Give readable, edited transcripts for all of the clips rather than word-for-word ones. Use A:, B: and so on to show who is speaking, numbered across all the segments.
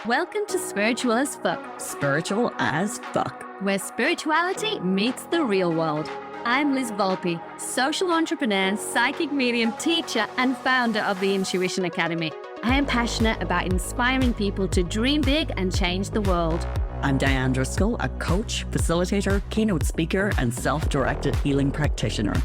A: Welcome to Spiritual as Fuck,
B: Spiritual as fuck.
A: where spirituality meets the real world. I'm Liz Volpe, social entrepreneur, psychic medium, teacher, and founder of the Intuition Academy. I am passionate about inspiring people to dream big and change the world.
B: I'm Diane Driscoll, a coach, facilitator, keynote speaker, and self-directed healing practitioner.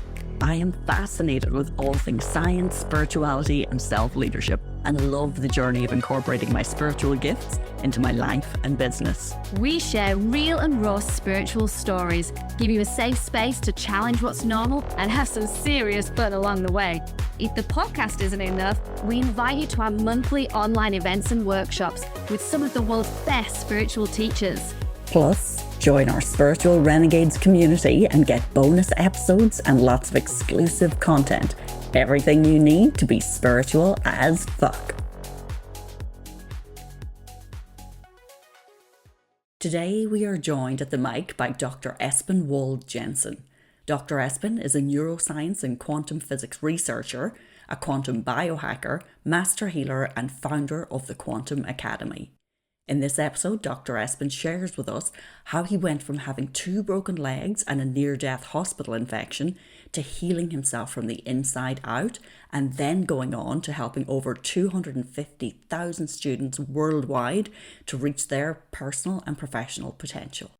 B: I am fascinated with all things science, spirituality, and self-leadership, and love the journey of incorporating my spiritual gifts into my life and business.
A: We share real and raw spiritual stories, give you a safe space to challenge what's normal, and have some serious fun along the way. If the podcast isn't enough, we invite you to our monthly online events and workshops with some of the world's best spiritual teachers.
B: Plus, join our Spiritual Renegades community and get bonus episodes and lots of exclusive content. Everything you need to be spiritual as fuck. Today we are joined at the mic by Dr Espen Wold-Jensen. Dr Espen is a neuroscience and quantum physics researcher, a quantum biohacker, master healer, and founder of the Quantum Academy. In this episode, Dr. Espen shares with us how he went from having 2 broken legs and a near-death hospital infection to healing himself from the inside out, and then going on to helping over 250,000 students worldwide to reach their personal and professional potential.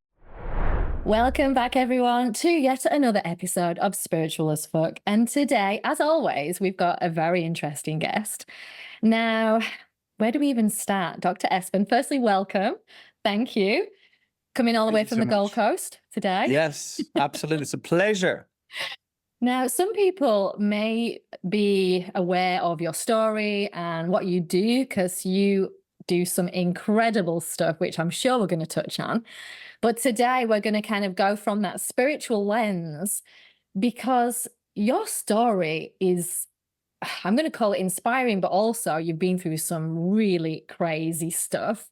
A: Welcome back, everyone, to yet another episode of Spiritual as Fuck. And today, as always, we've got a very interesting guest. Now, where do we even start? Dr. Espen, firstly, welcome. Thank you. Coming all the way from the Gold Coast today.
C: Yes, absolutely. It's a pleasure.
A: Now, some people may be aware of your story and what you do because you do some incredible stuff, which I'm sure we're going to touch on. But today we're going to kind of go from that spiritual lens because your story is, I'm going to call it inspiring, but also you've been through some really crazy stuff.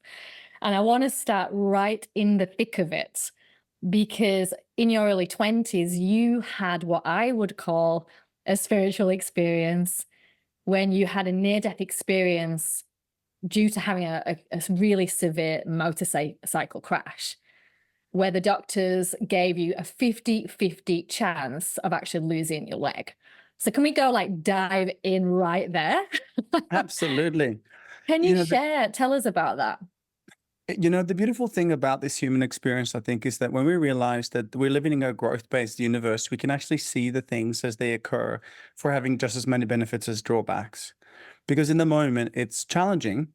A: And I want to start right in the thick of it because in your early 20s, you had what I would call a spiritual experience when you had a near-death experience due to having a really severe motorcycle crash, where the doctors gave you a 50-50 chance of actually losing your leg. So can we go dive in right there?
C: Absolutely.
A: Can you tell us about that?
C: The beautiful thing about this human experience, I think, is that when we realize that we're living in a growth-based universe, we can actually see the things as they occur for having just as many benefits as drawbacks. Because in the moment, it's challenging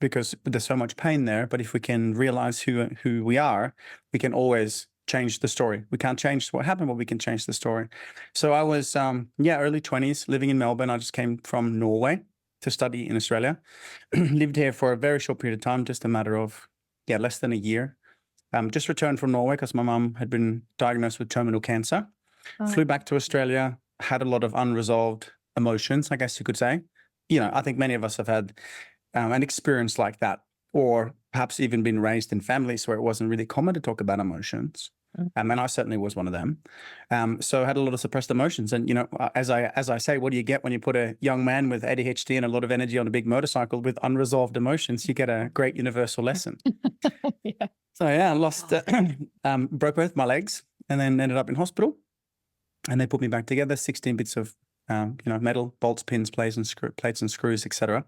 C: because there's so much pain there. But if we can realize who we are, we can always change the story. We can't change what happened, but we can change the story. So I was, early 20s, living in Melbourne. I just came from Norway to study in Australia. Lived here for a very short period of time, just a matter of, less than a year. Just returned from Norway because my mum had been diagnosed with terminal cancer. Flew back to Australia, had a lot of unresolved emotions, I guess you could say. I think many of us have had an experience like that, or perhaps even been raised in families where it wasn't really common to talk about emotions. And I certainly was one of them. So I had a lot of suppressed emotions. And, as I say, what do you get when you put a young man with ADHD and a lot of energy on a big motorcycle with unresolved emotions? You get a great universal lesson.
A: Yeah.
C: So, I lost, broke both my legs and then ended up in hospital. And they put me back together, 16 bits of, metal, bolts, pins, plates and screws, etc.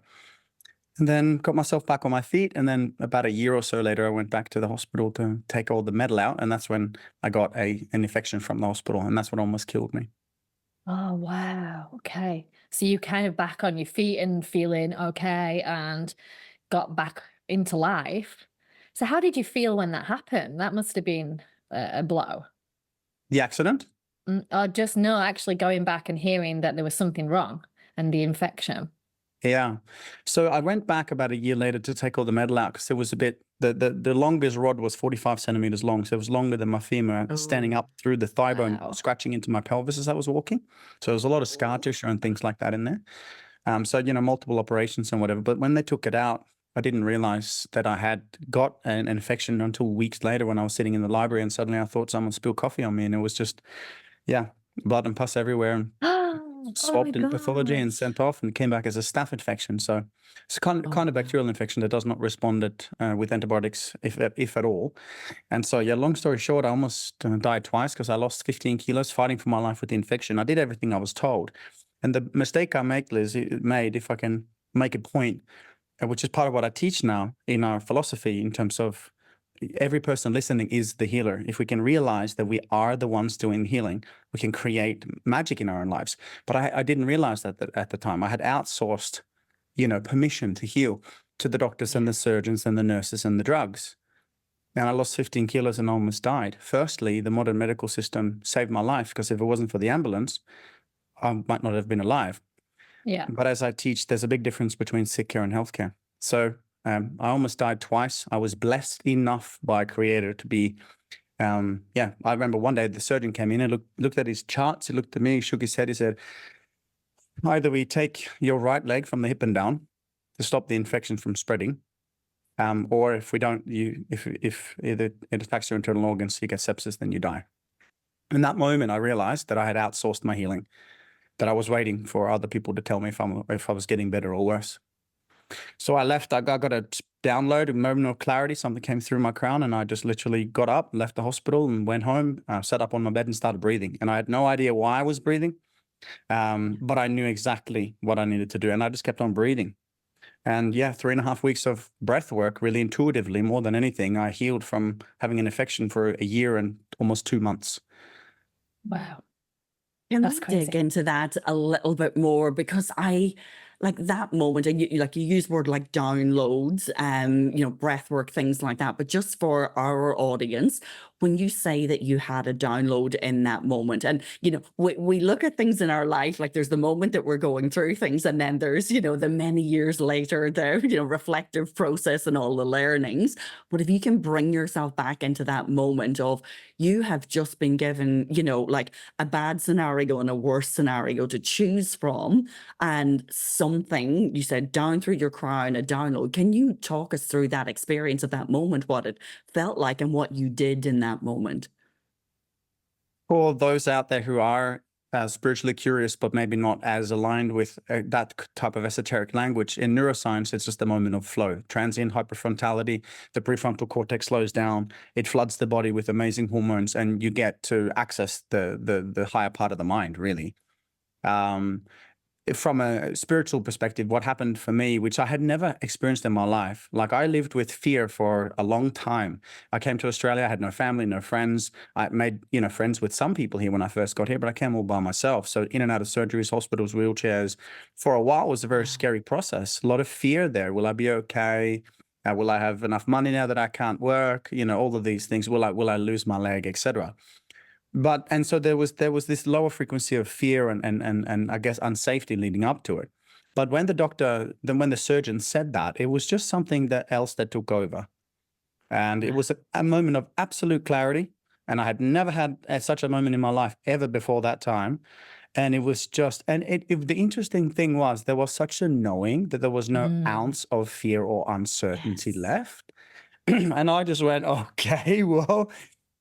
C: And then got myself back on my feet. And then about a year or so later, I went back to the hospital to take all the metal out. And that's when I got an infection from the hospital. And that's what almost killed me.
A: Oh, wow. Okay. So you kind of back on your feet and feeling okay and got back into life. So how did you feel when that happened? That must have been a blow.
C: The accident?
A: Or just actually going back and hearing that there was something wrong and the infection.
C: Yeah. So I went back about a year later to take all the metal out because there was a bit, the longest rod was 45 centimeters long. So it was longer than my femur, standing up through the thigh bone, scratching into my pelvis as I was walking. So there was a lot of scar tissue and things like that in there. So, multiple operations and whatever. But when they took it out, I didn't realize that I had got an infection until weeks later when I was sitting in the library and suddenly I thought someone spilled coffee on me and it was just, blood and pus everywhere. swabbed
A: my
C: in pathology and
A: gosh.
C: sent off, and came back as a staph infection. So it's
A: Oh,
C: kind of bacterial infection that does not respond with antibiotics, if at all. And so, yeah, long story short, I almost died twice because I lost 15 kilos fighting for my life with the infection. I did everything I was told. And the mistake I made, if I can make a point, which is part of what I teach now in our philosophy, in terms of every person listening is the healer. If we can realize that we are the ones doing healing, we can create magic in our own lives. But I didn't realize that at the time. I had outsourced, permission to heal to the doctors and the surgeons and the nurses and the drugs. And I lost 15 kilos and almost died. Firstly, the modern medical system saved my life, because if it wasn't for the ambulance, I might not have been alive.
A: yeah.
C: But as I teach, there's a big difference between sick care and healthcare. So I almost died twice. I was blessed enough by Creator to be, I remember one day the surgeon came in and looked at his charts. He looked at me, shook his head. He said, either we take your right leg from the hip and down to stop the infection from spreading, or if we don't, if it attacks your internal organs, you get sepsis, then you die. In that moment, I realized that I had outsourced my healing, that I was waiting for other people to tell me if I was getting better or worse. So I left. I got a download, a moment of clarity. Something came through my crown, and I just literally got up, left the hospital, and went home. Sat up on my bed and started breathing. And I had no idea why I was breathing, but I knew exactly what I needed to do, and I just kept on breathing. And 3.5 weeks of breath work, really intuitively, more than anything, I healed from having an infection for a year and almost 2 months.
A: Wow.
B: Can
A: That's
B: we
A: crazy.
B: dig into that a little bit more? Because I like that moment, and you use word like downloads, breath work, things like that. But just for our audience, when you say that you had a download in that moment, and we look at things in our life, like there's the moment that we're going through things, and then there's the many years later, the reflective process and all the learnings. But if you can bring yourself back into that moment of, you have just been given like a bad scenario and a worse scenario to choose from, and something you said down through your crown, a download. Can you talk us through that experience of that moment, what it felt like and what you did in that moment?
C: For those out there who are spiritually curious, but maybe not as aligned with that type of esoteric language, in neuroscience, it's just a moment of flow. Transient hyperfrontality, the prefrontal cortex slows down, it floods the body with amazing hormones, and you get to access the higher part of the mind, really. From a spiritual perspective, what happened for me, which I had never experienced in my life, like I lived with fear for a long time. I came to Australia, I had no family, no friends. I made, friends with some people here when I first got here, but I came all by myself. So in and out of surgeries, hospitals, wheelchairs, for a while was a very scary process. A lot of fear there. Will I be okay? Will I have enough money now that I can't work? All of these things. Will I lose my leg, etc. And so there was this lower frequency of fear and I guess unsafety leading up to it. But when the surgeon said that, it was just something else that took over. And it was a moment of absolute clarity. And I had never had such a moment in my life ever before that time. And it was just, the interesting thing was, there was such a knowing that there was no ounce of fear or uncertainty left. And I just went, okay, well,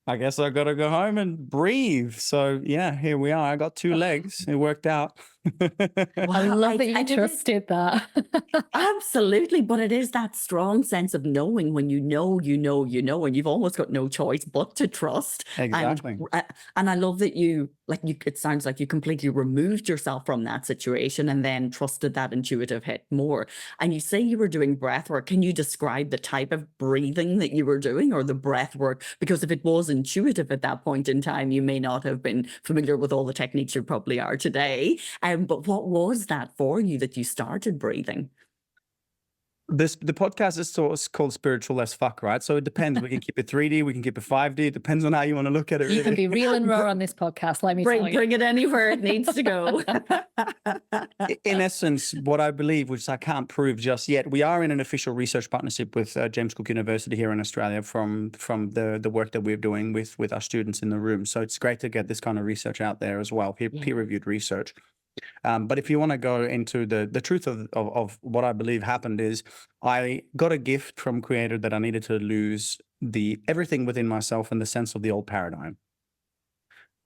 C: I guess I got to go home and breathe. So here we are. I got 2 legs. It worked out.
A: I love that you trusted that.
B: Absolutely. But it is that strong sense of knowing, when you know, and you've almost got no choice but to trust.
C: Exactly.
B: And I love that it sounds like you completely removed yourself from that situation and then trusted that intuitive hit more. And you say you were doing breath work. Can you describe the type of breathing that you were doing, or the breath work? Because if it was intuitive at that point in time, you may not have been familiar with all the techniques you probably are today. But what was that for you that you started breathing?
C: The podcast is called Spiritual as Fuck, right? So it depends. We can keep it 3D, we can keep it 5D. It depends on how you want to look at it.
A: You can be real and raw on this podcast, let me tell you.
B: Bring it anywhere it needs to go.
C: In essence, what I believe, which I can't prove just yet, we are in an official research partnership with James Cook University here in Australia from the work that we're doing with our students in the room. So it's great to get this kind of research out there as well, peer-reviewed research. But if you want to go into the truth of what I believe happened, is I got a gift from Creator that I needed to lose everything within myself in the sense of the old paradigm.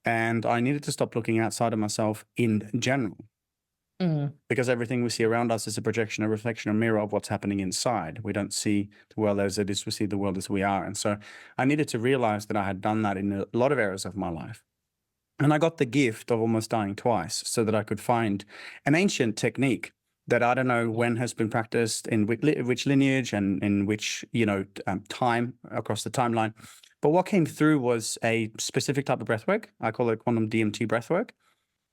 C: And I needed to stop looking outside of myself in general. because everything we see around us is a projection, a reflection, a mirror of what's happening inside. We don't see the world as it is, we see the world as we are. And so I needed to realize that I had done that in a lot of areas of my life. And I got the gift of almost dying twice so that I could find an ancient technique that I don't know when has been practiced, in which lineage and in which, time across the timeline. But what came through was a specific type of breathwork. I call it quantum DMT breathwork.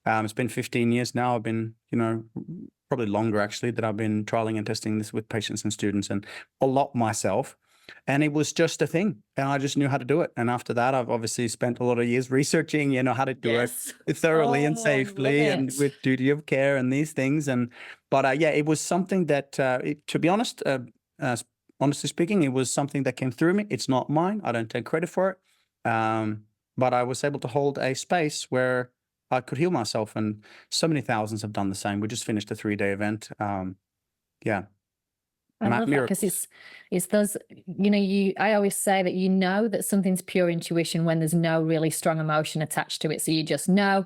C: It's been 15 years now. I've been, probably longer actually, that I've been trialing and testing this with patients and students, and a lot myself. And it was just a thing, and I just knew how to do it. And after that, I've obviously spent a lot of years researching, how to do it thoroughly and safely and with duty of care and these things. But it was something that, to be honest, honestly speaking, it was something that came through me. It's not mine. I don't take credit for it. But I was able to hold a space where I could heal myself, and so many thousands have done the same. We just finished a 3-day event.
A: I love that, because it's those, I always say that that something's pure intuition when there's no really strong emotion attached to it. So you just know,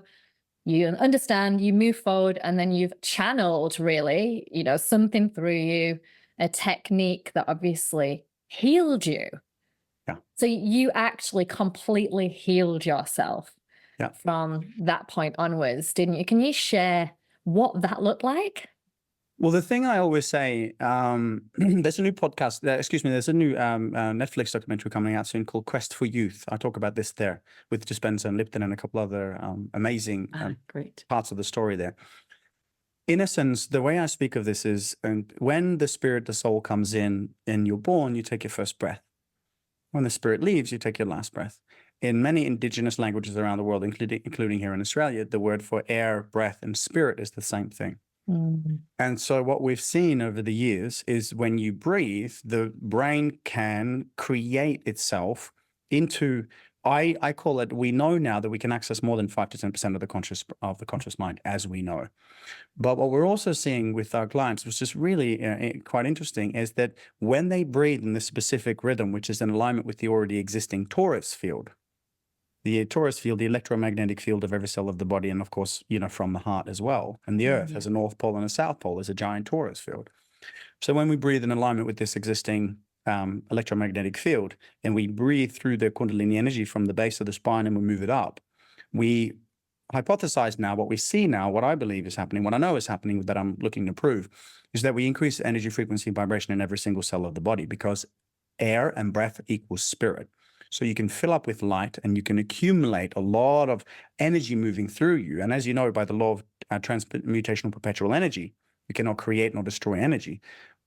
A: you understand, you move forward, and then you've channeled really, something through you, a technique that obviously healed you.
C: Yeah.
A: So you actually completely healed yourself from that point onwards, didn't you? Can you share what that looked like?
C: Well, the thing I always say, there's a new podcast, there's a new Netflix documentary coming out soon called Quest for Youth. I talk about this there with Dispenza and Lipton and a couple other amazing
B: great
C: parts of the story there. In essence, the way I speak of this is, when the spirit, the soul comes in and you're born, you take your first breath. When the spirit leaves, you take your last breath. In many indigenous languages around the world, including here in Australia, the word for air, breath, and spirit is the same thing. And so what we've seen over the years is when you breathe, the brain can create itself into, I call it, we know now that we can access more than 5 to 10% of the conscious mind, as we know. But what we're also seeing with our clients, which is really quite interesting, is that when they breathe in this specific rhythm, which is in alignment with the already existing torus field, the torus field, the electromagnetic field of every cell of the body, and of course, from the heart as well. And the earth has a north pole and a south pole, is a giant torus field. So when we breathe in alignment with this existing electromagnetic field, and we breathe through the Kundalini energy from the base of the spine and we move it up, we hypothesize now, what we see now, what I believe is happening, what I know is happening that I'm looking to prove, is that we increase energy, frequency, and vibration in every single cell of the body, because air and breath equals spirit. So you can fill up with light and you can accumulate a lot of energy moving through you. And as you know, by the law of transmutational perpetual energy, you cannot create nor destroy energy.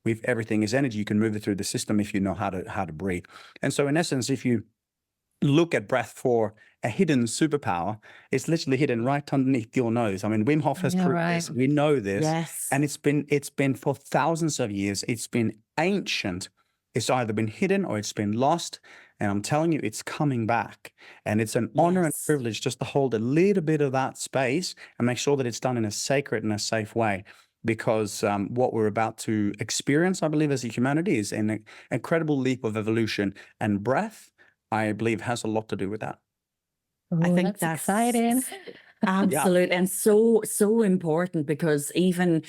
C: If everything is energy, you can move it through the system if you know how to breathe. And so in essence, if you look at breath for a hidden superpower, it's literally hidden right underneath your nose. I mean, Wim Hof has proved this. We know this.
B: Yes.
C: And it's been for thousands of years. It's been ancient. It's either been hidden or it's been lost. And I'm telling you, it's coming back. And it's an honor and privilege just to hold a little bit of that space and make sure that it's done in a sacred and a safe way. Because what we're about to experience, I believe, as a humanity is an incredible leap of evolution. And breath, I believe, has a lot to do with that.
B: I think that's
A: exciting.
B: Absolutely. And so important, because even,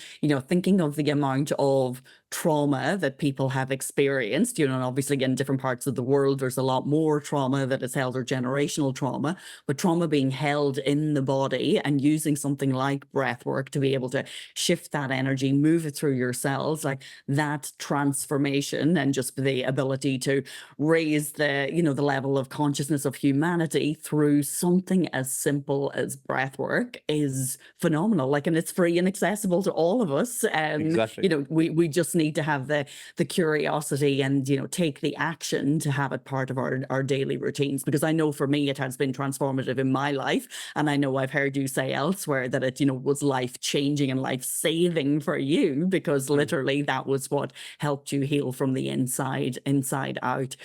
B: thinking of the amount of trauma that people have experienced, and obviously in different parts of the world, there's a lot more trauma that is held, or generational trauma, but trauma being held in the body and using something like breath work to be able to shift that energy, move it through your cells, like that transformation, and just the ability to raise the, the level of consciousness of humanity through something as simple as breath work is phenomenal. Like, and it's free and accessible to all of us.
C: Exactly.
B: We just need to have the curiosity and, take the action to have it part of our daily routines. Because I know for me, it has been transformative in my life. And I know I've heard you say elsewhere that it, was life-changing and life-saving for you, because literally that was what helped you heal from the inside out.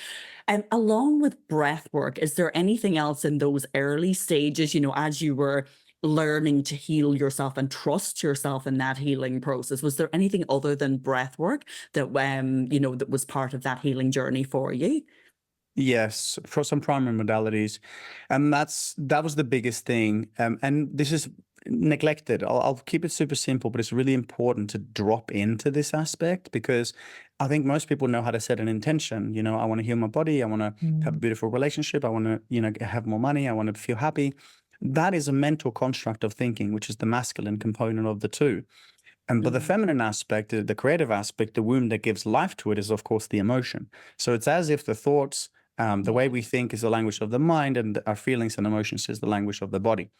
B: And along with breath work, is there anything else in those early stages, as you were learning to heal yourself and trust yourself in that healing process? Was there anything other than breath work that, that was part of that healing journey for you?
C: Yes, for some primary modalities. And that was the biggest thing. And this is neglected. I'll keep it super simple, but it's really important to drop into this aspect, because I think most people know how to set an intention. You know, I want to heal my body. I want to have a beautiful relationship. I want to, you know, have more money. I want to feel happy. That is a mental construct of thinking, which is the masculine component of the two. And but the feminine aspect, the creative aspect, the womb that gives life to it, is of course the emotion. So it's as if the thoughts, the way we think is the language of the mind, and our feelings and emotions is the language of the body.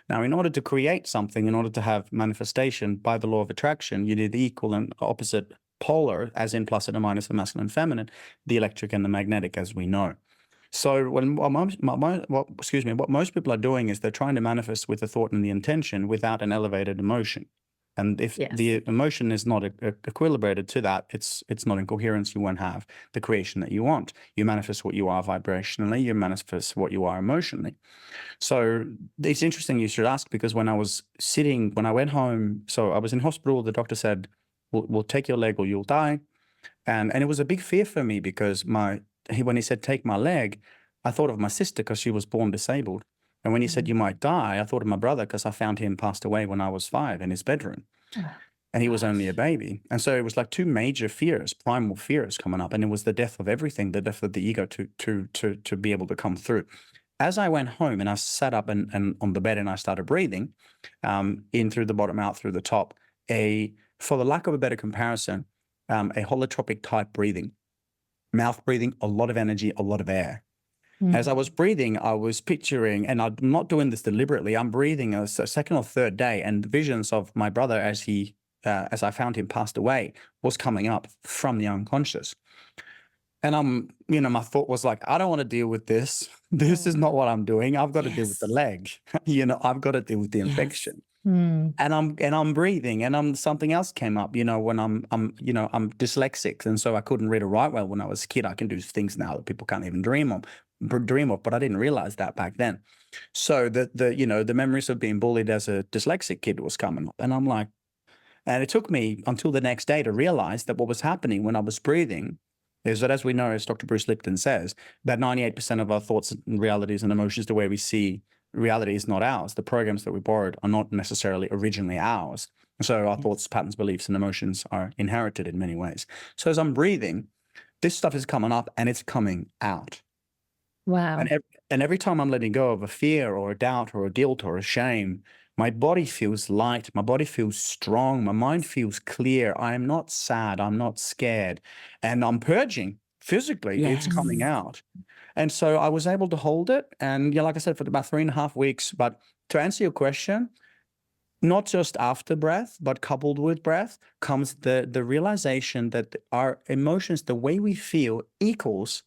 C: Now, in order to create something, in order to have manifestation by the law of attraction, you need the equal and opposite polar, as in plus and a minus, the masculine and feminine, the electric and the magnetic, as we know. So what most people are doing is they're trying to manifest with the thought and the intention without an elevated emotion. And if the emotion is not equilibrated to that, it's not in coherence, you won't have the creation that you want. You manifest what you are vibrationally, you manifest what you are emotionally. So it's interesting you should ask, because when I went home, so I was in hospital, the doctor said, we'll take your leg or you'll die. And it was a big fear for me, because when he said, take my leg, I thought of my sister, because she was born disabled. And when he said, you might die, I thought of my brother, because I found him passed away when I was 5 in his bedroom. And he was only a baby. And so it was like two major fears, primal fears coming up. And it was the death of everything, the death of the ego to be able to come through. As I went home and I sat up and on the bed and I started breathing, in through the bottom, out through the top, for the lack of a better comparison, a holotropic type breathing, mouth breathing, a lot of energy, a lot of air. As I was breathing, I was picturing, and I'm not doing this deliberately, I'm breathing a second or third day, and visions of my brother as I found him passed away was coming up from the unconscious. And my thought was like, I don't want to deal with this. This is not what I'm doing. I've got to deal with the leg. I've got to deal with the infection. And I'm breathing, and something else came up, when I'm dyslexic. And so I couldn't read or write well when I was a kid. I can do things now that people can't even dream of, but I didn't realize that back then. So the memories of being bullied as a dyslexic kid was coming up. And I'm like, and it took me until the next day to realize that what was happening when I was breathing is that, as we know, as Dr. Bruce Lipton says, that 98% of our thoughts and realities and emotions, the way we see reality, is not ours. The programs that we borrowed are not necessarily originally ours. So our thoughts, patterns, beliefs, and emotions are inherited in many ways. So as I'm breathing, this stuff is coming up and it's coming out.
A: Wow.
C: And every time I'm letting go of a fear or a doubt or a guilt or a shame, my body feels light, my body feels strong, my mind feels clear. I am not sad, I'm not scared, and I'm purging physically. It's coming out. And so I was able to hold it. And like I said, for about 3.5 weeks. But to answer your question, not just after breath, but coupled with breath comes the realization that our emotions, the way we feel, equals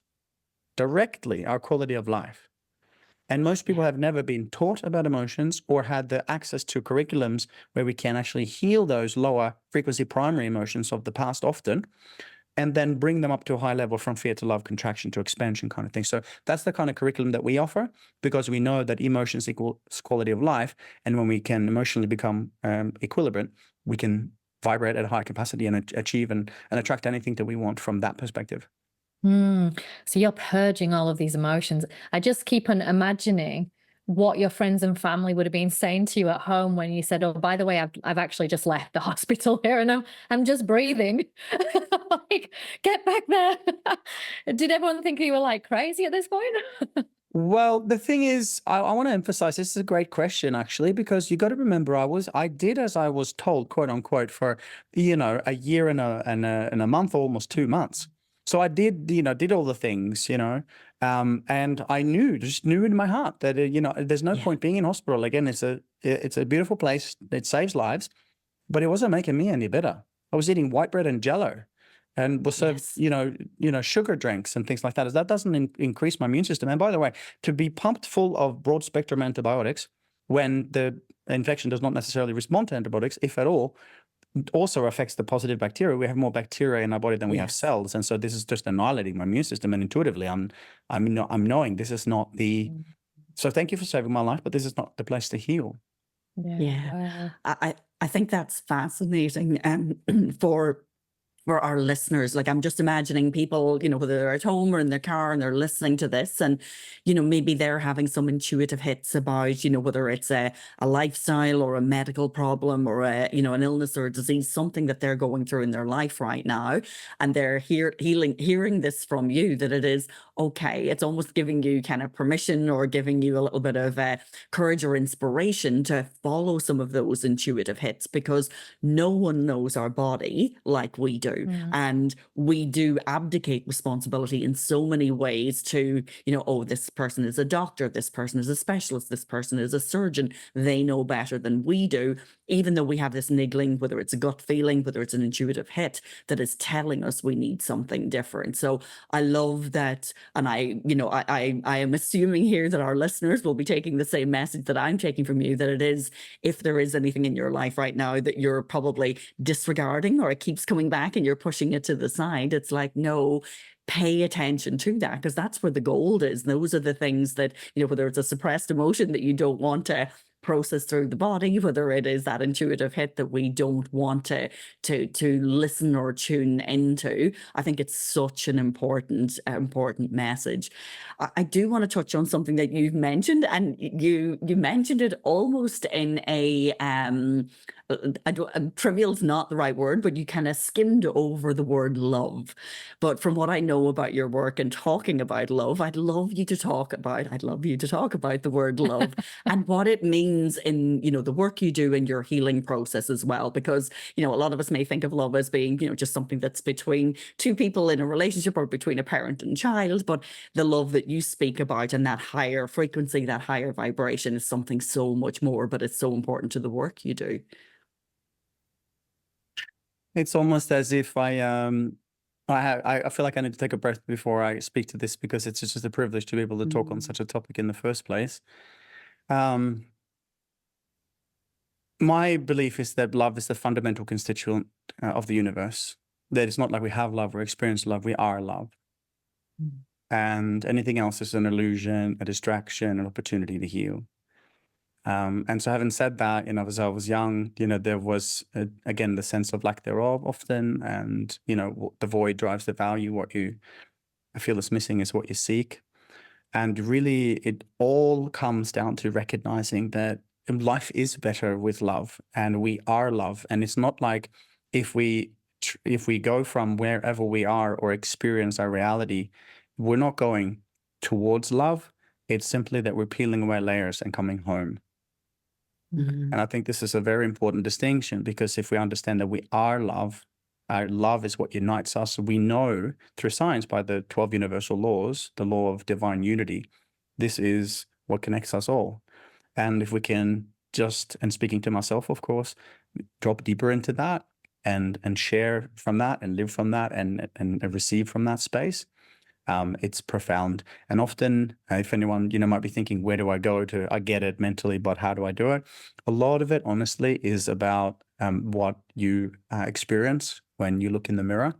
C: directly our quality of life. And most people have never been taught about emotions or had the access to curriculums where we can actually heal those lower frequency primary emotions of the past often, and then bring them up to a high level, from fear to love, contraction to expansion kind of thing. So that's the kind of curriculum that we offer, because we know that emotions equals quality of life. And when we can emotionally become equilibrant, we can vibrate at a high capacity and achieve and attract anything that we want from that perspective.
A: So you're purging all of these emotions. I just keep on imagining what your friends and family would have been saying to you at home when you said, oh, by the way, I've actually just left the hospital here and I'm just breathing. Like, get back there. Did everyone think you were like crazy at this point?
C: Well, the thing is, I want to emphasize, this is a great question, actually, because you got to remember, I did as I was told, quote unquote, for, a year and a month, almost 2 months. So I did all the things, and I just knew in my heart that, there's no point being in hospital. Again, it's a beautiful place. It saves lives, but it wasn't making me any better. I was eating white bread and Jello, and was served, sugar drinks and things like that. That doesn't increase my immune system. And by the way, to be pumped full of broad spectrum antibiotics when the infection does not necessarily respond to antibiotics, if at all, also affects the positive bacteria. We have more bacteria in our body than we have cells, and so this is just annihilating my immune system. And intuitively, I'm knowing this is not the. So thank you for saving my life, but this is not the place to heal.
B: Wow. I think that's fascinating, for for our listeners? Like, I'm just imagining people, you know, whether they're at home or in their car and they're listening to this, and, you know, maybe they're having some intuitive hits about, you know, whether it's a lifestyle or a medical problem or a, you know, an illness or a disease, something that they're going through in their life right now. And they're hearing this from you, that it is okay. It's almost giving you kind of permission or giving you a little bit of courage or inspiration to follow some of those intuitive hits, because no one knows our body like we do. And we do abdicate responsibility in so many ways to, you know, oh, this person is a doctor, this person is a specialist, this person is a surgeon. They know better than we do, even though we have this niggling, whether it's a gut feeling, whether it's an intuitive hit that is telling us we need something different. So I love that. And I am assuming here that our listeners will be taking the same message that I'm taking from you, that it is, if there is anything in your life right now that you're probably disregarding or it keeps coming back and you're pushing it to the side, it's like, no, pay attention to that, because that's where the gold is. Those are the things that, you know, whether it's a suppressed emotion that you don't want to process through the body, whether it is that intuitive hit that we don't want to listen or tune into. I think it's such an important message. I do want to touch on something that you've mentioned, and you mentioned it almost in a trivial is not the right word, but you kind of skimmed over the word love. But from what I know about your work and talking about love, I'd love you to talk about the word love and what it means in, you know, the work you do in your healing process as well. Because, you know, a lot of us may think of love as being, you know, just something that's between two people in a relationship or between a parent and child. But the love that you speak about and that higher frequency, that higher vibration is something so much more, but it's so important to the work you do.
C: It's almost as if I feel like I need to take a breath before I speak to this, because it's just a privilege to be able to talk on such a topic in the first place. My belief is that love is the fundamental constituent of the universe. That it's not like we have love or experience love, we are love. And anything else is an illusion, a distraction, an opportunity to heal. And so having said that, you know, as I was young, you know, there was, again, the sense of lack thereof often. And, you know, the void drives the value. What you feel is missing is what you seek. And really, it all comes down to recognizing that life is better with love, and we are love. And it's not like if we go from wherever we are or experience our reality, we're not going towards love. It's simply that we're peeling away layers and coming home. And I think this is a very important distinction, because if we understand that we are love, our love is what unites us. We know through science, by the 12 universal laws, the law of divine unity, this is what connects us all. And if we can just, and speaking to myself, of course, drop deeper into that and share from that and live from that and receive from that space, it's profound. And often, if anyone, you know, might be thinking, where do I go to, I get it mentally, but how do I do it? A lot of it, honestly, is about what you experience when you look in the mirror,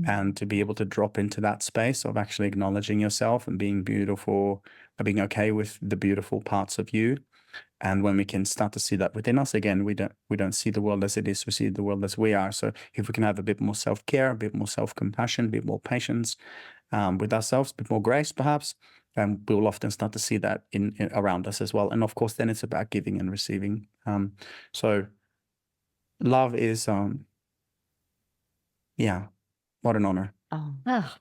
C: and to be able to drop into that space of actually acknowledging yourself and being beautiful, being okay with the beautiful parts of you. And when we can start to see that within us, again, we don't see the world as it is, we see the world as we are. So if we can have a bit more self-care, a bit more self-compassion, a bit more patience with ourselves, a bit more grace, perhaps, we will often start to see that in around us as well. And of course, then it's about giving and receiving. So love is, yeah, what an honor.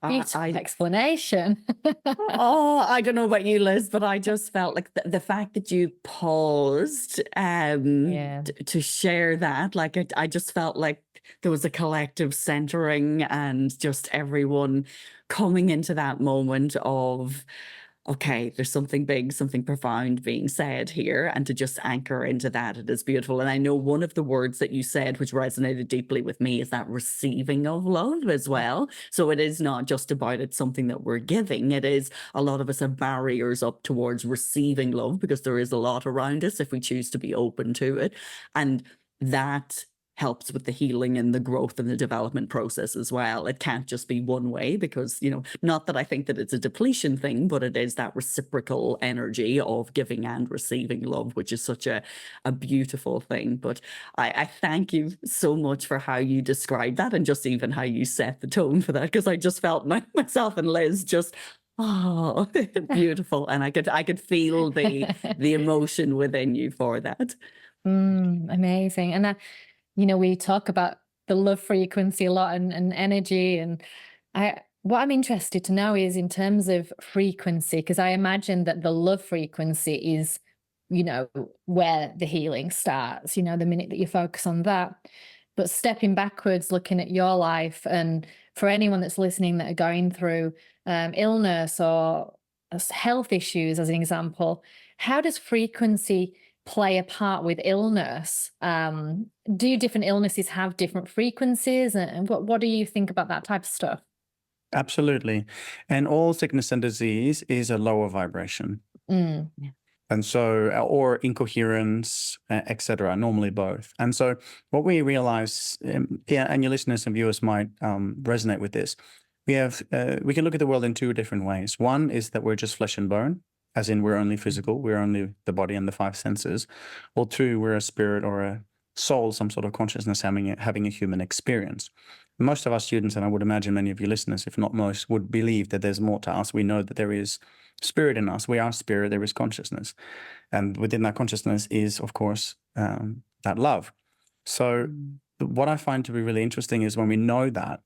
A: Beautiful explanation.
B: I don't know about you, Liz, but I just felt like the fact that you paused to share that, like I just felt like there was a collective centering and just everyone coming into that moment of, okay, there's something big, something profound being said here, and to just anchor into that, it is beautiful. And I know one of the words that you said, which resonated deeply with me, is that receiving of love as well. So it is not just about it's something that we're giving. It is, a lot of us have barriers up towards receiving love because there is a lot around us if we choose to be open to it. And that helps with the healing and the growth and the development process as well. It can't just be one way because, not that I think that it's a depletion thing, but it is that reciprocal energy of giving and receiving love, which is such a beautiful thing. But I thank you so much for how you described that and just even how you set the tone for that, because I just felt myself and Liz just, oh, beautiful. And I could feel the emotion within you for that.
A: Amazing. And we talk about the love frequency a lot and energy. And what I'm interested to know is in terms of frequency, because I imagine that the love frequency is, where the healing starts, the minute that you focus on that. But stepping backwards, looking at your life, and for anyone that's listening that are going through illness or health issues, as an example, how does frequency play a part with illness? Do different illnesses have different frequencies? And what do you think about that type of stuff?
C: Absolutely. And all sickness and disease is a lower vibration.
A: Yeah.
C: And so, or incoherence, etc., normally both. And so what we realize, and your listeners and viewers might resonate with this, we can look at the world in two different ways. One is that we're just flesh and bone, as in we're only physical, we're only the body and the five senses. Or two, we're a spirit or a soul, some sort of consciousness having a human experience. Most of our students, and I would imagine many of your listeners, if not most, would believe that there's more to us. We know that there is spirit in us. We are spirit, there is consciousness. And within that consciousness is, of course, that love. So what I find to be really interesting is when we know that,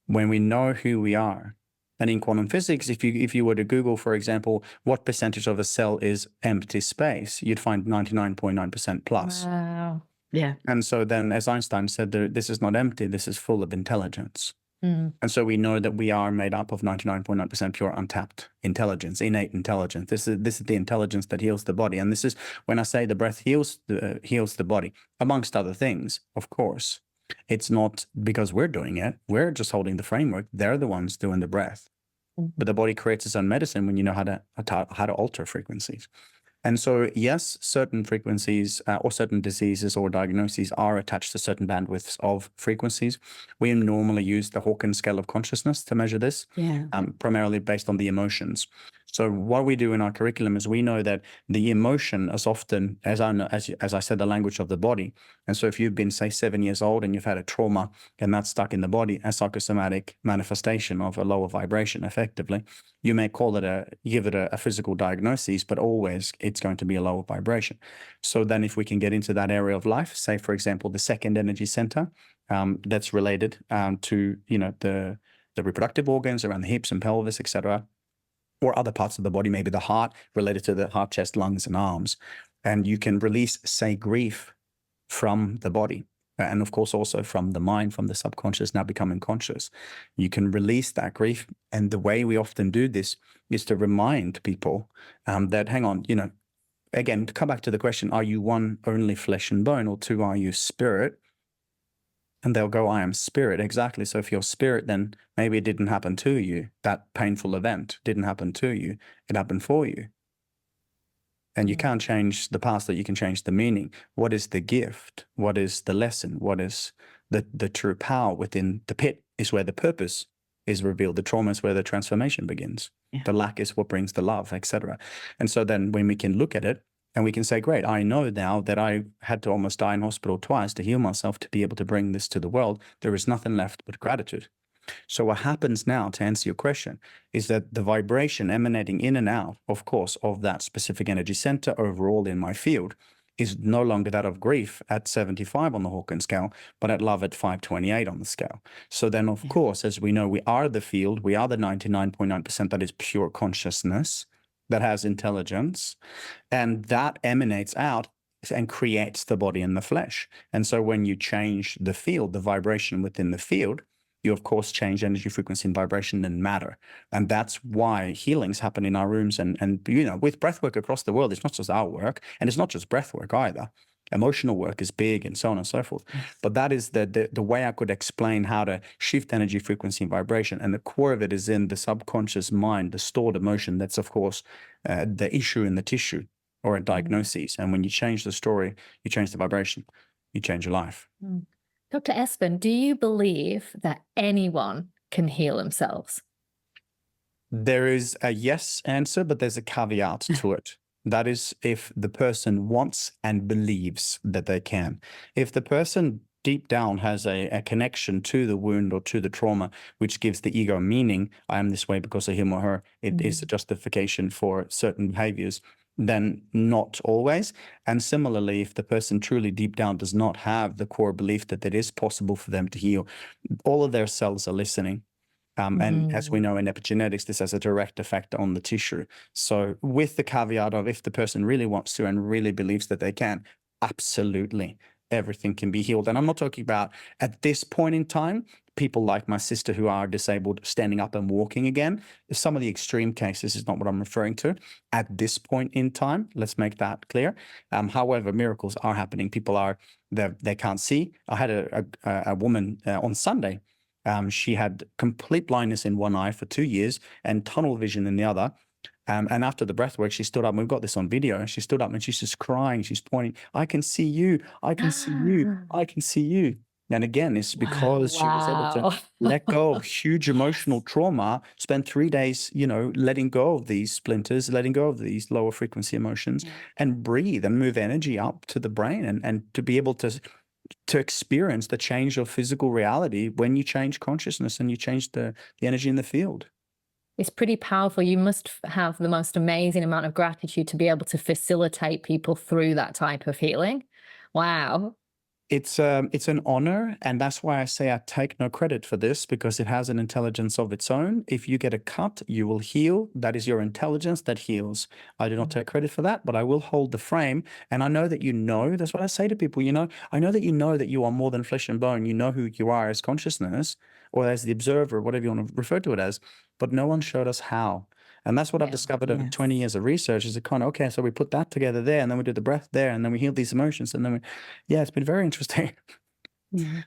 C: when we know who we are, and in quantum physics, if you were to Google, for example, what percentage of a cell is empty space, you'd find 99.9% plus.
A: Wow.
B: Yeah.
C: And so then, as Einstein said, this is not empty, this is full of intelligence. And so we know that we are made up of 99.9% pure untapped intelligence, innate intelligence. This is the intelligence that heals the body. And this is when I say the breath heals the body, amongst other things, of course. It's not because we're doing it. We're just holding the framework. They're the ones doing the breath. But the body creates its own medicine when you know how to alter frequencies. And so, yes, certain frequencies or certain diseases or diagnoses are attached to certain bandwidths of frequencies. We normally use the Hawkins scale of consciousness to measure this, primarily based on the emotions. So what we do in our curriculum is we know that the emotion is often, as I said, the language of the body. And so if you've been, say, 7 years old and you've had a trauma and that's stuck in the body, a psychosomatic manifestation of a lower vibration, effectively, you may give it a physical diagnosis, but always it's going to be a lower vibration. So then if we can get into that area of life, say, for example, the second energy center, that's related to, the reproductive organs around the hips and pelvis, etc., or other parts of the body, maybe the heart, related to the heart, chest, lungs, and arms. And you can release, say, grief from the body. And of course, also from the mind, from the subconscious, now becoming conscious. You can release that grief. And the way we often do this is to remind people that, hang on, again, to come back to the question, are you one, only flesh and bone, or two, are you spirit? And they'll go, I am spirit. Exactly. So if you're spirit, then maybe it didn't happen to you. That painful event didn't happen to you. It happened for you. And you can't change the past, but you can change the meaning. What is the gift? What is the lesson? What is the true power within the pit is where the purpose is revealed. The trauma is where the transformation begins. Yeah. The lack is what brings the love, etc. And so then when we can look at it, and we can say, great, I know now that I had to almost die in hospital twice to heal myself to be able to bring this to the world. There is nothing left but gratitude. So what happens now, to answer your question, is that the vibration emanating in and out, of course, of that specific energy center overall in my field is no longer that of grief at 75 on the Hawkins scale, but at love at 528 on the scale. So then, of course, as we know, we are the field, we are the 99.9% that is pure consciousness, that has intelligence, and that emanates out and creates the body and the flesh. And so when you change the field, the vibration within the field, you of course change energy, frequency, and vibration and matter. And that's why healings happen in our rooms. And with breathwork across the world, it's not just our work, and it's not just breathwork either. Emotional work is big, and so on and so forth. But that is the way I could explain how to shift energy, frequency, and vibration. And the core of it is in the subconscious mind, the stored emotion. That's, of course, the issue in the tissue or a diagnosis. And when you change the story, you change the vibration. you change your life.
A: Dr. Espen, do you believe that anyone can heal themselves?
C: There is a yes answer, but there's a caveat to it. That is if the person wants and believes that they can. If the person deep down has a connection to the wound or to the trauma, which gives the ego meaning, I am this way because of him or her, it is a justification for certain behaviors, then not always. And similarly, if the person truly deep down does not have the core belief that it is possible for them to heal, all of their cells are listening. And as we know in epigenetics, this has a direct effect on the tissue. So with the caveat of if the person really wants to and really believes that they can, absolutely, everything can be healed. And I'm not talking about at this point in time, people like my sister who are disabled standing up and walking again. Some of the extreme cases is not what I'm referring to. At this point in time, let's make that clear. However, miracles are happening. People are, they can't see. I had a woman on Sunday. She had complete blindness in one eye for 2 years and tunnel vision in the other. And after the breath work, she stood up, and we've got this on video. She stood up and she's just crying. She's pointing, I can see you. I can see you. I can see you. And again, it's because she was able to let go of huge emotional trauma, spend 3 days, letting go of these splinters, letting go of these lower frequency emotions, and breathe and move energy up to the brain and to be able to experience the change of physical reality when you change consciousness and you change the energy in the field.
A: It's pretty powerful. You must have the most amazing amount of gratitude to be able to facilitate people through that type of healing. Wow.
C: It's an honor, and that's why I say I take no credit for this, because it has an intelligence of its own. If you get a cut, you will heal. That is your intelligence that heals. I do not take credit for that, but I will hold the frame. And I know that that's what I say to people, I know that you are more than flesh and bone. You know who you are as consciousness or as the observer, whatever you want to refer to it as, but no one showed us how. And that's what I've discovered over 20 years of research is okay, so we put that together there, and then we do the breath there, and then we heal these emotions, and then it's been very interesting.
B: Yeah.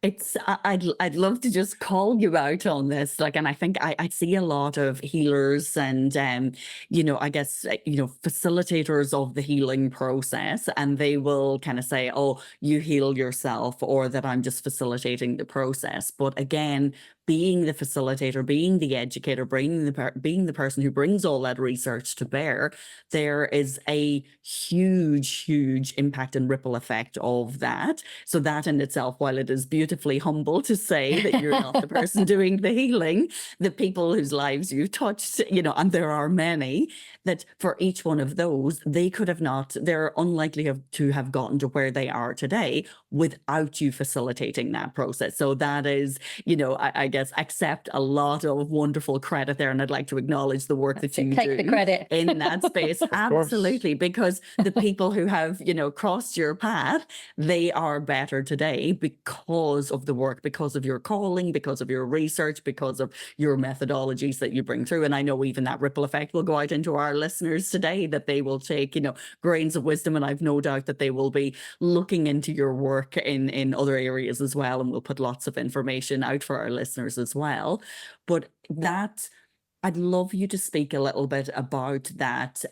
B: I'd love to just call you out on this. And I think I see a lot of healers and, I guess, facilitators of the healing process, and they will kind of say, oh, you heal yourself, or that I'm just facilitating the process. But again, being the facilitator, being the educator, being the person who brings all that research to bear, there is a huge impact and ripple effect of that. So that in itself, while it is beautifully humble to say that you're not the person doing the healing, the people whose lives you've touched, and there are many, that for each one of those, they're unlikely to have gotten to where they are today without you facilitating that process. So that is, I guess, accept a lot of wonderful credit there. And I'd like to acknowledge the work that you
A: take
B: do
A: the credit
B: in that space. Absolutely. Because the people who have, crossed your path, they are better today because of the work, because of your calling, because of your research, because of your methodologies that you bring through. And I know even that ripple effect will go out into our listeners today, that they will take, grains of wisdom. And I've no doubt that they will be looking into your work in other areas as well. And we'll put lots of information out for our listeners as well. But that, I'd love you to speak a little bit about that,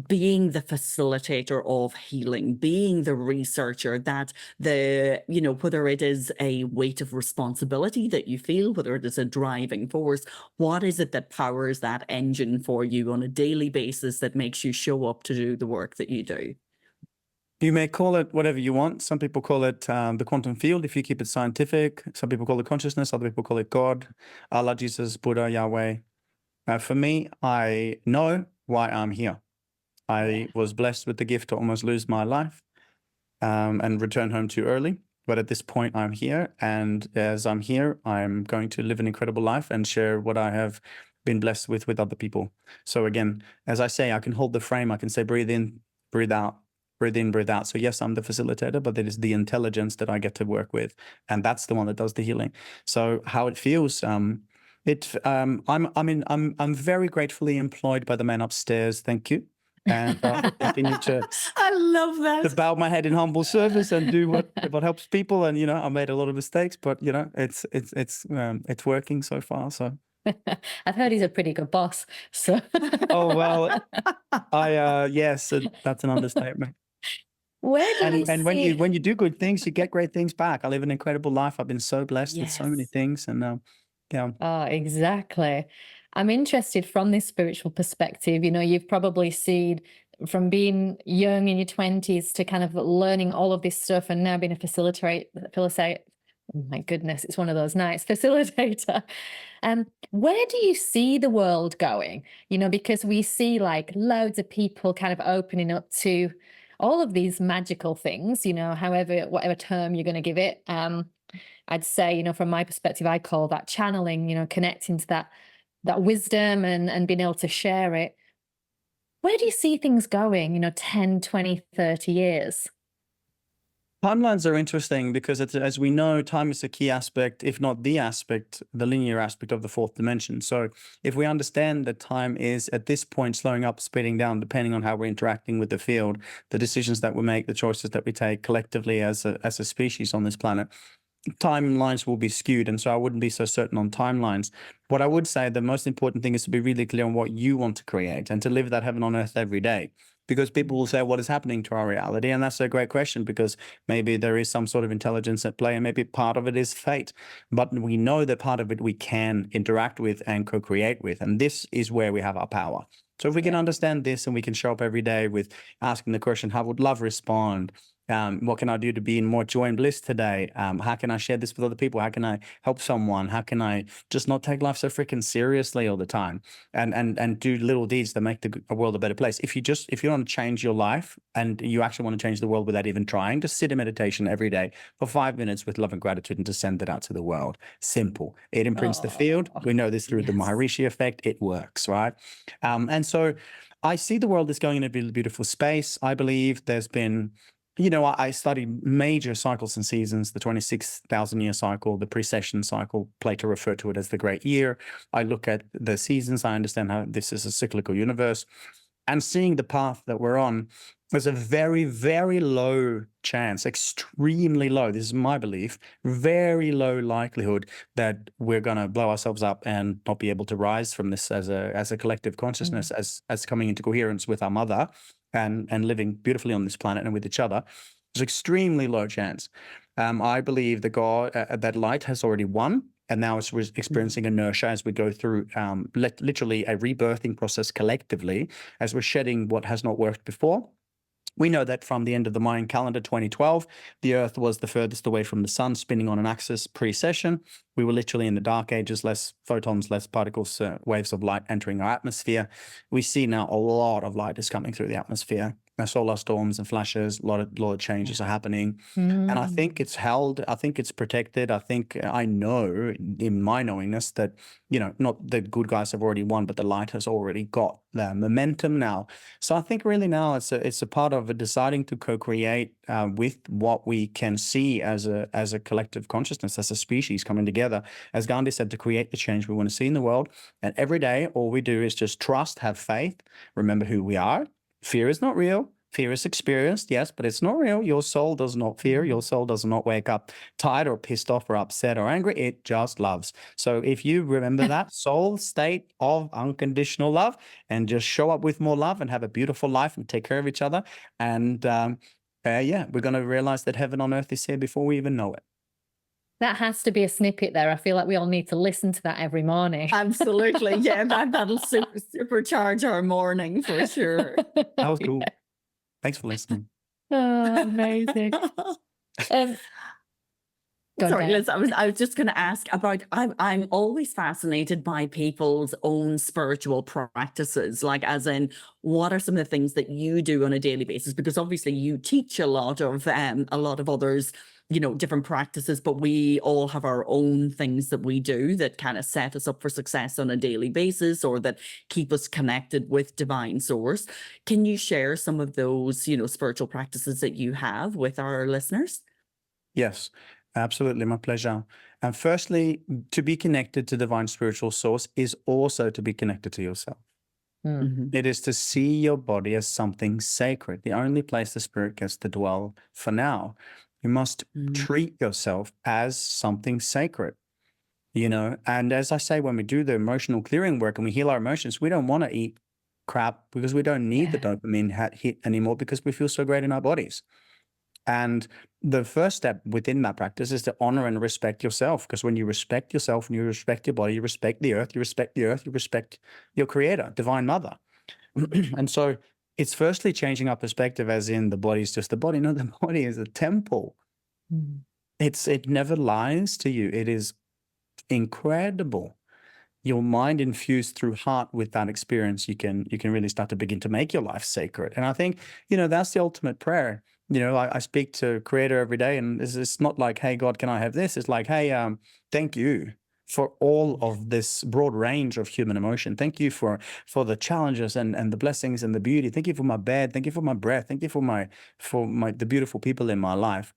B: being the facilitator of healing, being the researcher, that whether it is a weight of responsibility that you feel, whether it is a driving force, what is it that powers that engine for you on a daily basis that makes you show up to do the work that you do?
C: You may call it whatever you want. Some people call it the quantum field, if you keep it scientific. Some people call it consciousness. Other people call it God, Allah, Jesus, Buddha, Yahweh. For me, I know why I'm here. I was blessed with the gift to almost lose my life and return home too early. But at this point, I'm here. And as I'm here, I'm going to live an incredible life and share what I have been blessed with other people. So again, as I say, I can hold the frame. I can say, breathe in, breathe out, breathe in, breathe out. So yes, I'm the facilitator, but it is the intelligence that I get to work with. And that's the one that does the healing. So how it feels, I'm very gratefully employed by the man upstairs. Thank you. And continue to
B: I love that.
C: To bow my head in humble service and do what helps people. And I made a lot of mistakes, but it's working so far. So
A: I've heard he's a pretty good boss. So
C: oh well, yes, that's an understatement.
A: Where do you
C: And when
A: see?
C: you do good things, you get great things back. I live an incredible life. I've been so blessed with so many
B: Yes.
C: things, and yeah.
A: Oh, exactly. I'm interested from this spiritual perspective. You've probably seen from being young in your 20s to kind of learning all of this stuff and now being a facilitator. Oh my goodness, it's one of those nights, facilitator. Where do you see the world going? Because we see like loads of people kind of opening up to all of these magical things, whatever term you're going to give it. I'd say, from my perspective, I call that channeling, connecting to that wisdom and being able to share it. Where do you see things going, 10, 20, 30 years?
C: Timelines are interesting because as we know, time is a key aspect, if not the aspect, the linear aspect of the fourth dimension. So if we understand that time is at this point slowing up, speeding down, depending on how we're interacting with the field, the decisions that we make, the choices that we take collectively as a species on this planet, timelines will be skewed. And so I wouldn't be so certain on timelines. What I would say, the most important thing is to be really clear on what you want to create and to live that heaven on earth every day. Because people will say, what is happening to our reality? And that's a great question, because maybe there is some sort of intelligence at play and maybe part of it is fate. But we know that part of it we can interact with and co-create with. And this is where we have our power. So if we can understand this and we can show up every day with asking the question, how would love respond? What can I do to be in more joy and bliss today? How can I share this with other people? How can I help someone? How can I just not take life so freaking seriously all the time and do little deeds that make the world a better place? If you want to change your life and you actually want to change the world without even trying, just sit in meditation every day for 5 minutes with love and gratitude and just send it out to the world. Simple. It imprints the field. We know this through the Maharishi effect. It works, right? And so I see the world as going in a beautiful space. I believe there's been, I study major cycles and seasons, the 26,000-year cycle, the precession cycle. Plato referred to it as the great year. I look at the seasons. I understand how this is a cyclical universe. And seeing the path that we're on, there's a very, very low chance, extremely low, this is my belief, very low likelihood that we're going to blow ourselves up and not be able to rise from this as a collective consciousness, as coming into coherence with our mother and living beautifully on this planet and with each other. There's extremely low chance. I believe that God, that light has already won. And now it's experiencing inertia as we go through literally a rebirthing process collectively, as we're shedding what has not worked before. We know that from the end of the Mayan calendar, 2012, the Earth was the furthest away from the sun, spinning on an axis precession. We were literally in the dark ages, less photons, less particles, waves of light entering our atmosphere. We see now a lot of light is coming through the atmosphere. Solar storms and flashes, a lot of changes are happening. And I think it's held, I think it's protected. I know in my knowingness that, not the good guys have already won, but the light has already got the momentum now. So I think really now it's a part of deciding to co-create with what we can see as a collective consciousness, as a species coming together. As Gandhi said, to create the change we want to see in the world. And every day, all we do is just trust, have faith, remember who we are. Fear is not real. Fear is experienced, yes, but it's not real. Your soul does not fear. Your soul does not wake up tired or pissed off or upset or angry. It just loves. So if you remember that soul state of unconditional love and just show up with more love and have a beautiful life and take care of each other. And we're going to realize that heaven on earth is here before we even know it.
A: That has to be a snippet there. I feel like we all need to listen to that every morning.
B: Absolutely. Yeah, that'll supercharge our morning for sure.
C: That was cool. Thanks for listening.
A: Oh, amazing.
B: Sorry, Liz, I was just going to ask about, I'm always fascinated by people's own spiritual practices, like as in, what are some of the things that you do on a daily basis? Because obviously you teach a lot of others, different practices, but we all have our own things that we do that kind of set us up for success on a daily basis, or that keep us connected with divine source. Can you share some of those, spiritual practices that you have with our listeners?
C: Yes. Absolutely, my pleasure. And firstly, to be connected to divine spiritual source is also to be connected to yourself. It is to see your body as something sacred, the only place the spirit gets to dwell for now. You must treat yourself as something sacred, and as I say, when we do the emotional clearing work and we heal our emotions, we don't want to eat crap because we don't need the dopamine hit anymore because we feel so great in our bodies. And the first step within that practice is to honor and respect yourself, because when you respect yourself and you respect your body, you respect the earth, you respect the earth, you respect your creator, divine mother. And so it's firstly changing our perspective, as in the body is just the body. No, the body is a temple. It never lies to you. It is incredible. Your mind infused through heart with that experience, you can really start to begin to make your life sacred. And I think, that's the ultimate prayer. I speak to Creator every day, and it's not like, hey, God, can I have this? It's like, hey, thank you for all of this broad range of human emotion. Thank you for the challenges and the blessings and the beauty. Thank you for my bed. Thank you for my breath. Thank you for the beautiful people in my life.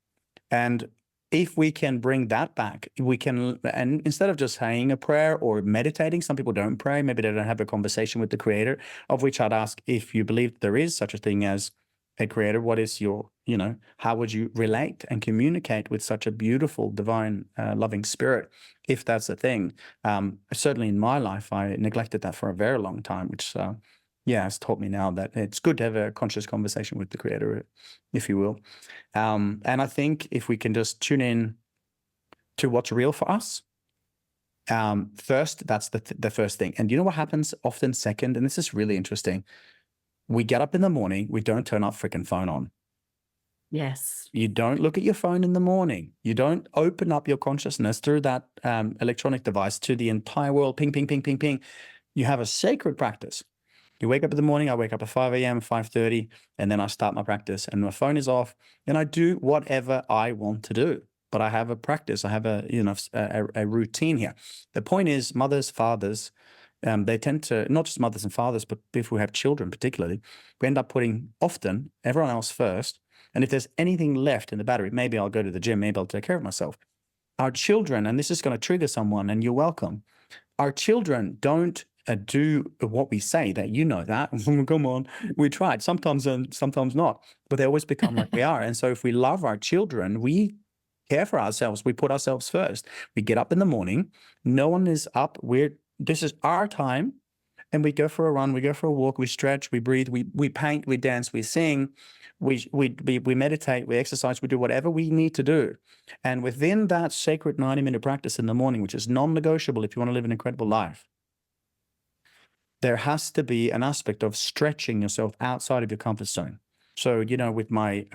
C: And if we can bring that back, we can, and instead of just saying a prayer or meditating, some people don't pray, maybe they don't have a conversation with the Creator, of which I'd ask, if you believe there is such a thing as a Creator, what is your, how would you relate and communicate with such a beautiful, divine, loving spirit, if that's a thing? Certainly in my life, I neglected that for a very long time, which, has taught me now that it's good to have a conscious conversation with the Creator, if you will. And I think if we can just tune in to what's real for us, first, that's the first thing. And you know what happens often second? And this is really interesting. We get up in the morning, we don't turn our freaking phone on.
B: Yes.
C: You don't look at your phone in the morning. You don't open up your consciousness through that electronic device to the entire world. Ping, ping, ping, ping, ping. You have a sacred practice. You wake up in the morning, I wake up at 5 a.m., 5:30, and then I start my practice, and my phone is off, and I do whatever I want to do. But I have a practice. I have a routine here. The point is, mothers, fathers, they tend to, not just mothers and fathers, but people who have children particularly, we end up putting often everyone else first. And if there's anything left in the battery, maybe I'll go to the gym, maybe I'll take care of myself. Our children, and this is going to trigger someone, and you're welcome, our children don't do what we say, that that. Come on, we tried sometimes and sometimes not, but they always become like we are. And so if we love our children, we care for ourselves, we put ourselves first. We get up in the morning, no one is up, this is our time, and we go for a run, we go for a walk, we stretch, we breathe, we paint, we dance, we sing, we meditate, we exercise, we do whatever we need to do. And within that sacred 90-minute practice in the morning, which is non-negotiable if you want to live an incredible life, there has to be an aspect of stretching yourself outside of your comfort zone. So, with my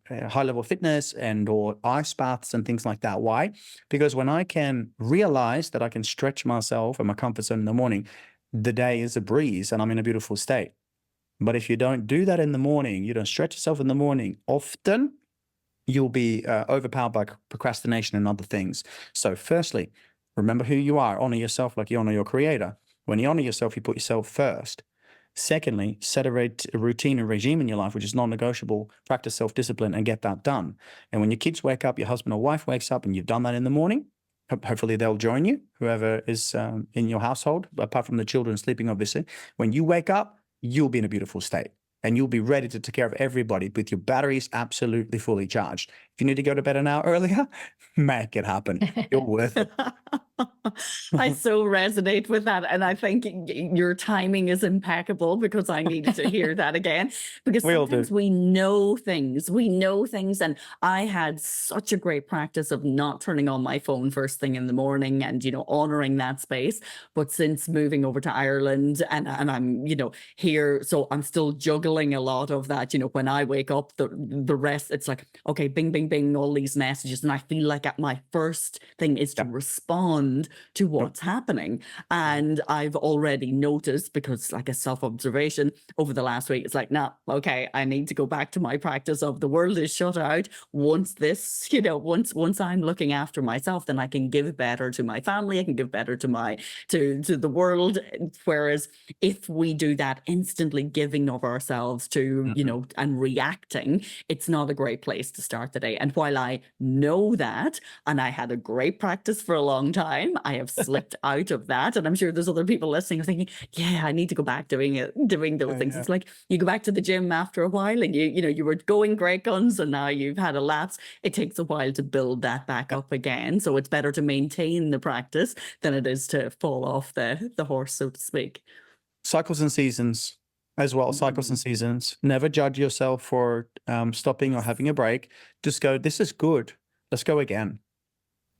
C: high-level fitness or ice baths and things like that. Why? Because when I can realize that I can stretch myself in my comfort zone in the morning, the day is a breeze and I'm in a beautiful state. But if you don't do that in the morning, you don't stretch yourself in the morning, often you'll be overpowered by procrastination and other things. So firstly, remember who you are. Honor yourself like you honor your Creator. When you honor yourself, you put yourself first. Secondly, set a routine and regime in your life, which is non-negotiable. Practice self-discipline and get that done. And when your kids wake up, your husband or wife wakes up and you've done that in the morning, hopefully they'll join you, whoever is in your household, apart from the children sleeping, obviously. When you wake up, you'll be in a beautiful state and you'll be ready to take care of everybody with your batteries absolutely fully charged. If you need to go to bed an hour earlier, make it happen. You're worth it.
B: I so resonate with that. And I think your timing is impeccable, because I needed to hear that again. Because sometimes we know things. And I had such a great practice of not turning on my phone first thing in the morning and, honoring that space. But since moving over to Ireland and I'm, here, so I'm still juggling a lot of that. When I wake up, the rest, it's like, okay, bing, bing, bing, all these messages. And I feel like my first thing is to respond to what's happening. And I've already noticed, because like a self-observation over the last week, it's like, nah, okay, I need to go back to my practice of the world is shut out. Once this, once I'm looking after myself, then I can give better to my family. I can give better to the world. Whereas if we do that instantly giving of ourselves to, and reacting, it's not a great place to start the day. And while I know that, and I had a great practice for a long time, I have slipped out of that. And I'm sure there's other people listening thinking, yeah, I need to go back doing those things. Yeah. It's like you go back to the gym after a while and you were going great guns and now you've had a lapse. It takes a while to build that back up again. So it's better to maintain the practice than it is to fall off the horse, so to speak.
C: Cycles and seasons. as well, cycles and seasons. Never judge yourself for stopping or having a break. Just go, this is good. Let's go again.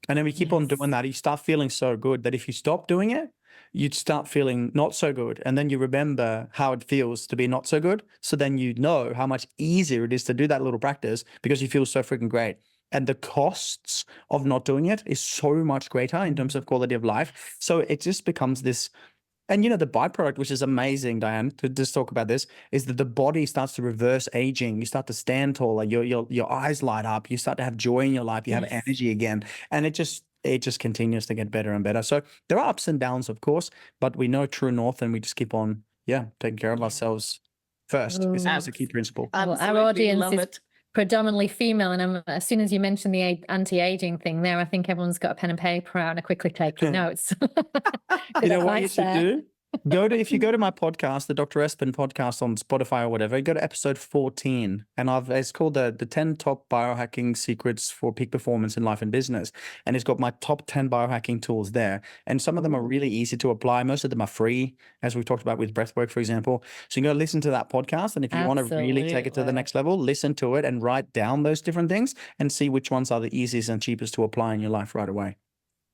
C: And then we keep on doing that. You start feeling so good that if you stop doing it, you'd start feeling not so good. And then you remember how it feels to be not so good. So then you know how much easier it is to do that little practice because you feel so freaking great. And the costs of not doing it is so much greater in terms of quality of life. So it just becomes this. And, you know, the byproduct, which is amazing, Diane, to just talk about this, is that the body starts to reverse aging. You start to stand taller. Your eyes light up. You start to have joy in your life. You have energy again. And it just continues to get better and better. So there are ups and downs, of course, but we know true north and we just keep on, taking care of ourselves first. That's a key principle.
A: Well, our audience is predominantly female, and as soon as you mentioned the anti-aging thing there, I think everyone's got a pen and paper out and are quickly taking notes.
C: You know what you should do? If you go to my podcast, the Dr. Espen podcast on Spotify or whatever, go to episode 14, and it's called the 10 top biohacking secrets for peak performance in life and business. And it's got my top 10 biohacking tools there. And some of them are really easy to apply. Most of them are free, as we talked about with breathwork, for example. So you can go listen to that podcast. And if you want to really take it to the next level, listen to it and write down those different things and see which ones are the easiest and cheapest to apply in your life right away.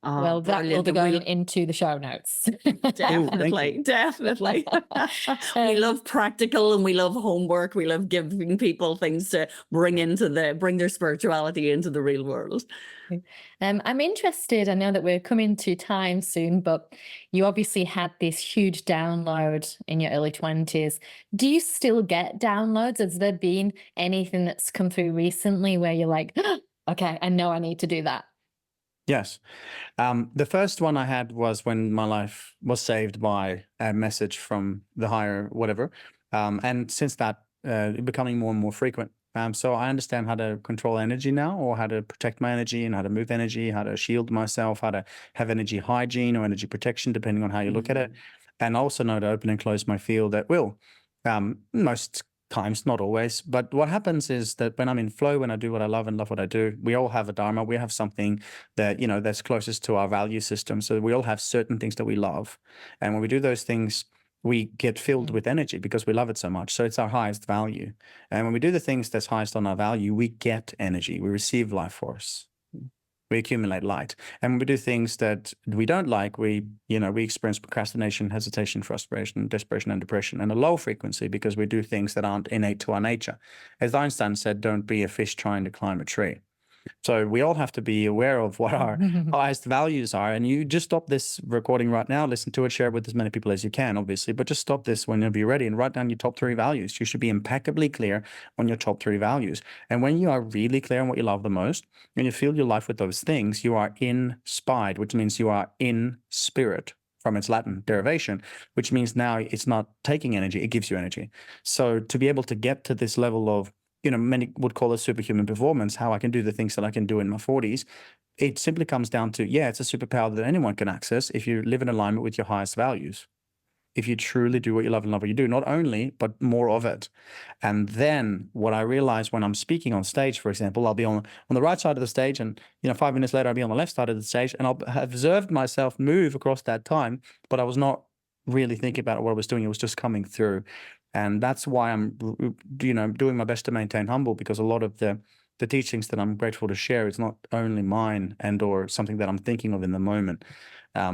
A: Well, that will be going into the show notes.
B: Definitely. We love practical and we love homework. We love giving people things to bring their spirituality into the real world.
A: I'm interested, I know that we're coming to time soon, but you obviously had this huge download in your early 20s. Do you still get downloads? Has there been anything that's come through recently where you're like, okay, I know I need to do that?
C: Yes. The first one I had was when my life was saved by a message from the higher whatever. And since that, becoming more and more frequent. So I understand how to control energy now, or how to protect my energy and how to move energy, how to shield myself, how to have energy hygiene or energy protection, depending on how you look at it. And also know to open and close my field at will. Most times, not always, but what happens is that when I'm in flow, when I do what I love and love what I do, we all have a dharma. We have something that, that's closest to our value system. So we all have certain things that we love. And when we do those things, we get filled with energy because we love it so much. So it's our highest value. And when we do the things that's highest on our value, we get energy. We receive life force. We accumulate light. And when we do things that we don't like, we experience procrastination, hesitation, frustration, desperation, and depression, and a low frequency because we do things that aren't innate to our nature. As Einstein said, don't be a fish trying to climb a tree. So we all have to be aware of what our highest values are. And you just stop this recording right now, listen to it, share it with as many people as you can, obviously, but just stop this whenever you're ready and write down your top 3 values. You should be impeccably clear on your top 3 values. And when you are really clear on what you love the most, and you fill your life with those things, you are inspired, which means you are in spirit from its Latin derivation, which means now it's not taking energy, it gives you energy. So to be able to get to this level of, many would call it superhuman performance, how I can do the things that I can do in my 40s. It simply comes down to, it's a superpower that anyone can access if you live in alignment with your highest values. If you truly do what you love and love what you do, not only, but more of it. And then what I realize when I'm speaking on stage, for example, I'll be on the right side of the stage and, 5 minutes later, I'll be on the left side of the stage and I'll have observed myself move across that time, but I was not really thinking about what I was doing. It was just coming through. And that's why I'm, doing my best to maintain humble, because a lot of the teachings that I'm grateful to share is not only mine and or something that I'm thinking of in the moment.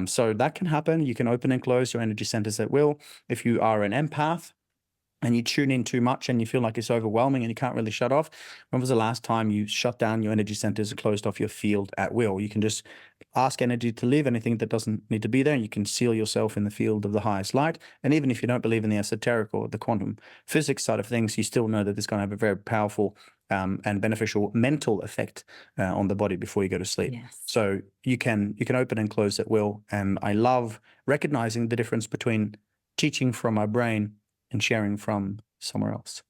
C: So that can happen. You can open and close your energy centers at will. If you are an empath and you tune in too much and you feel like it's overwhelming and you can't really shut off, when was the last time you shut down your energy centers and closed off your field at will? You can just ask energy to leave anything that doesn't need to be there, and you can seal yourself in the field of the highest light. And even if you don't believe in the esoteric or the quantum physics side of things, you still know that it's going to have a very powerful and beneficial mental effect on the body before you go to sleep.
B: Yes.
C: So you can open and close at will. And I love recognizing the difference between teaching from my brain and sharing from somewhere else.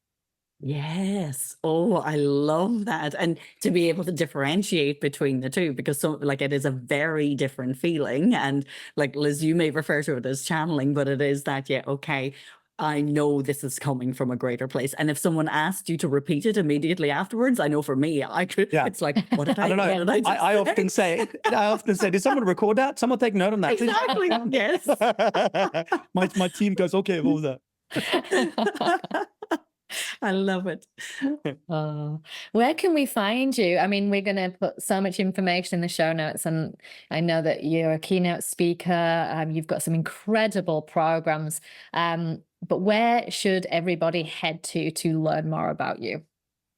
B: Yes. Oh, I love that. And to be able to differentiate between the two, because it is a very different feeling. And like Liz, you may refer to it as channeling, but it is that, okay, I know this is coming from a greater place. And if someone asked you to repeat it immediately afterwards, I know for me, I could, it's like, what did I
C: don't know. I often say, did someone record that? Someone take note on that.
B: Exactly. Yes.
C: My team goes, okay, what was that?
B: I love it.
A: Where can we find you? I mean, we're going to put so much information in the show notes, and I know that you're a keynote speaker. You've got some incredible programs. But where should everybody head to learn more about you?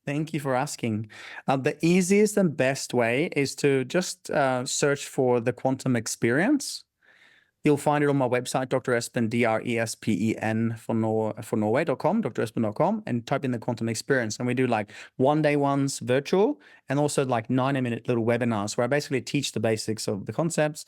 C: Thank you for asking. The easiest and best way is to just search for the quantum experience. You'll find it on my website, Dr. Espen, DRESPEN for Norway.com, drespen.com, and type in the quantum experience. And we do like one-day ones virtual, and also like 90-minute little webinars where I basically teach the basics of the concepts.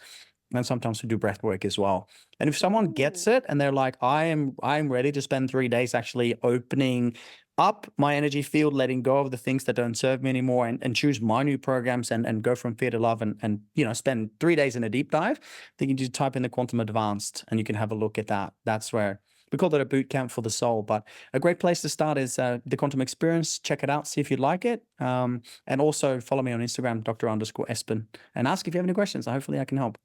C: And sometimes we do breath work as well. And if someone gets it and they're like, I'm ready to spend 3 days actually opening up my energy field, letting go of the things that don't serve me anymore, and choose my new programs and go from fear to love, and spend 3 days in a deep dive, then you just type in the quantum advanced and you can have a look at that. That's where we call it a boot camp for the soul. But a great place to start is the quantum experience. Check it out, see if you like it. And also follow me on Instagram, Dr._Espen, and ask if you have any questions. Hopefully I can help.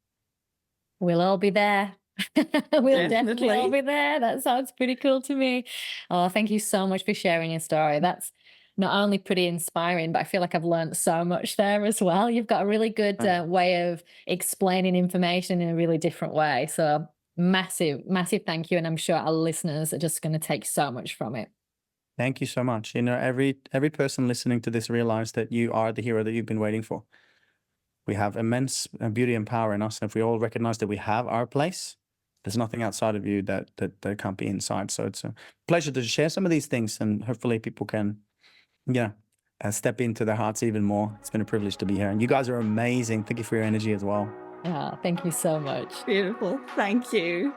A: We'll all be there. We'll definitely all
B: Definitely.
A: be there. That sounds pretty cool to me. Oh, thank you so much for sharing your story. That's not only pretty inspiring, but I feel like I've learned so much there as well. You've got a really good way of explaining information in a really different way. So massive, massive thank you. And I'm sure our listeners are just going to take so much from it.
C: Thank you so much. Every person listening to this realize that you are the hero that you've been waiting for. We have immense beauty and power in us. And if we all recognize that we have our place, there's nothing outside of you that can't be inside. So it's a pleasure to share some of these things, and hopefully people can, step into their hearts even more. It's been a privilege to be here. And you guys are amazing. Thank you for your energy as well.
A: Thank you so much.
B: Beautiful. Thank you.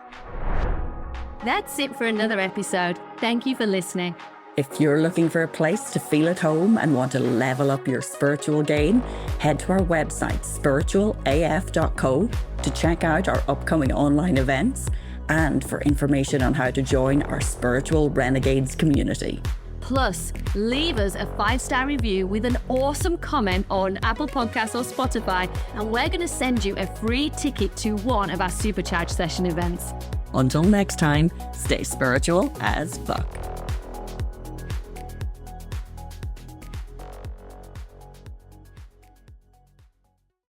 A: That's it for another episode. Thank you for listening.
B: If you're looking for a place to feel at home and want to level up your spiritual game, head to our website, spiritualaf.co, to check out our upcoming online events and for information on how to join our Spiritual Renegades community.
A: Plus, leave us a 5-star review with an awesome comment on Apple Podcasts or Spotify, and we're going to send you a free ticket to one of our Supercharged session events.
B: Until next time, stay spiritual as fuck.